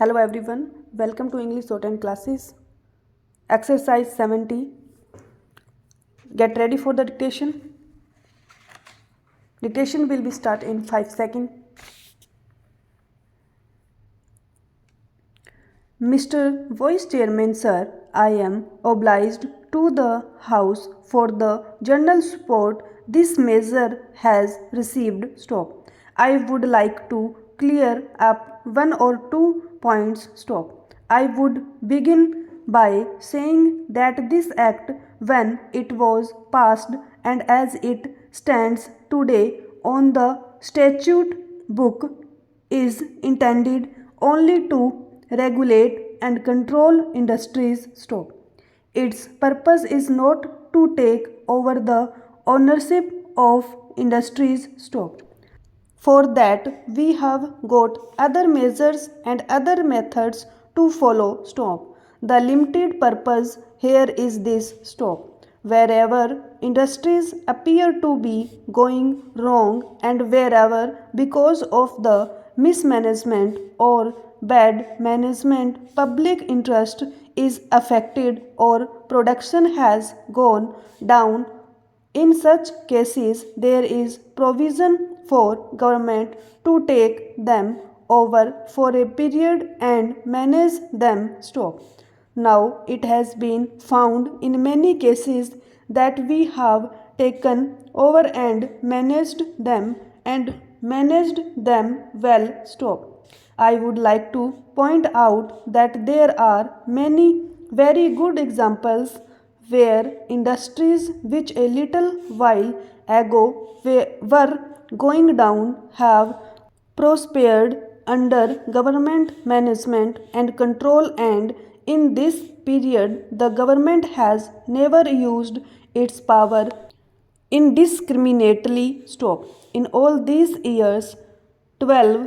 Hello everyone, welcome to English Shorthand classes. Exercise 70. Get ready for the dictation. Dictation will be start in 5 seconds. Mr. Vice Chairman Sir, I am obliged to the House for the general support this measure has received. Stop. I would like to clear up one or two points. Stop. I would begin by saying that this act, when it was passed and as it stands today on the statute book, is intended only to regulate and control industries. Stop. Its purpose is not to take over the ownership of industries. Stop. For that, we have got other measures and other methods to follow. Stop. The limited purpose here is this. Stop. Wherever industries appear to be going wrong and wherever, because of the mismanagement or bad management, public interest is affected or production has gone down, in such cases, there is provision for government to take them over for a period and manage them. Stop. Now, it has been found in many cases that we have taken over and managed them well. Stop. I would like to point out that there are many very good examples where industries which a little while ago were going down have prospered under government management and control, and in this period the government has never used its power indiscriminately. Stop. In all these years, 12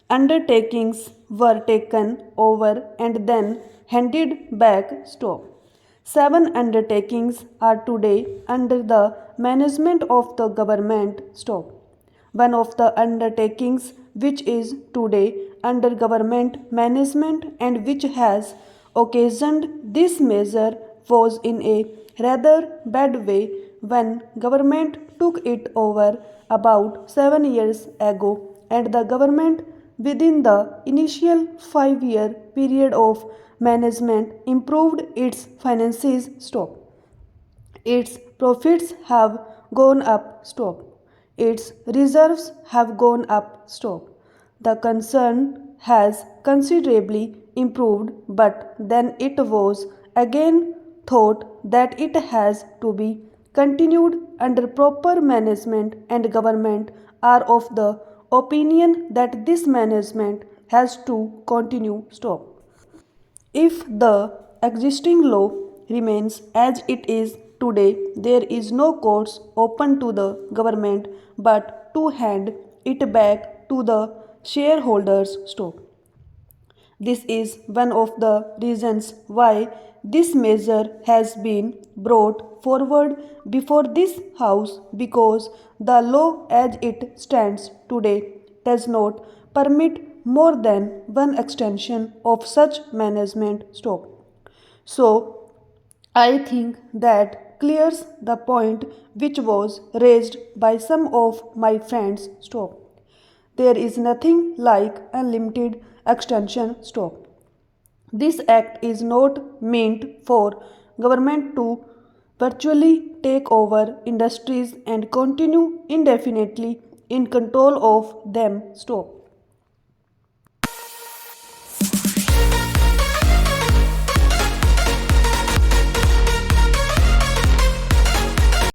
undertakings were taken over and then handed back. Stop. 7 undertakings are today under the management of the government. Stop. One of the undertakings which is today under government management and which has occasioned this measure was in a rather bad way when government took it over about 7 years ago, and the government within the initial 5-year period of management improved its finances. Stop. Its profits have gone up. Stop. Its reserves have gone up. Stop. The concern has considerably improved, but then it was again thought that it has to be continued under proper management, and government are of the opinion that this management has to continue. Stop. If the existing law remains as it is today, there is no course open to the government but to hand it back to the shareholders. Stop. This is one of the reasons why this measure has been brought forward before this House, because the law as it stands today does not permit more than one extension of such management. Stop. So, I think that clears the point which was raised by some of my friends. Stop. There is nothing like unlimited extension. Stop. This act is not meant for government to virtually take over industries and continue indefinitely in control of them. Stop.